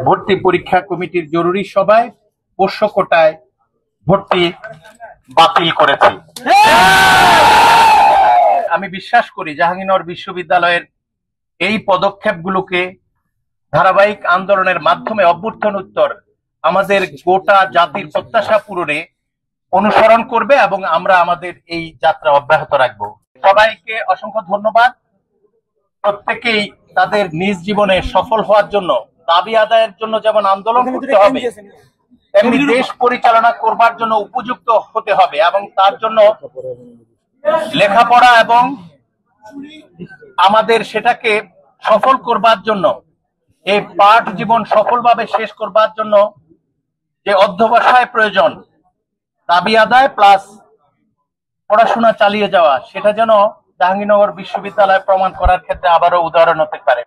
ভর্তি পরীক্ষা কমিটির জরুরি সভায় পোষ্য কোটায় ভর্তি বাতিল করেছি। আমি বিশ্বাস করি জাহাঙ্গীরনগর বিশ্ববিদ্যালয়ের এই পদক্ষেপগুলোকে ধারাবাহিক আন্দোলনের মাধ্যমে অভ্যুত্থানোত্তর আমাদের গোটা জাতির প্রত্যাশা পূরণে অনুসরণ করবে এবং আমরা আমাদের এই যাত্রা অব্যাহত রাখব। সবাইকে অসংখ্য ধন্যবাদ। প্রত্যেকেই তাদের নিজ জীবনে সফল হওয়ার জন্য, দাবি আদায়ের জন্য যেমন আন্দোলন করতে হবে, তেমনি দেশ পরিচালনা করবার জন্য উপযুক্ত হতে হবে এবং তার জন্য লেখাপড়া এবং আমাদের সেটাকে সফল করবার জন্য, এই পাঠ জীবন সফলভাবে শেষ করবার জন্য যে অধ্যবসায় প্রয়োজন, দাবি আদায় প্লাস পড়াশোনা চালিয়ে যাওয়া, সেটা যেন জাহাঙ্গীরনগর বিশ্ববিদ্যালয় প্রমাণ করার ক্ষেত্রে আবারও উদাহরণ হতে পারে।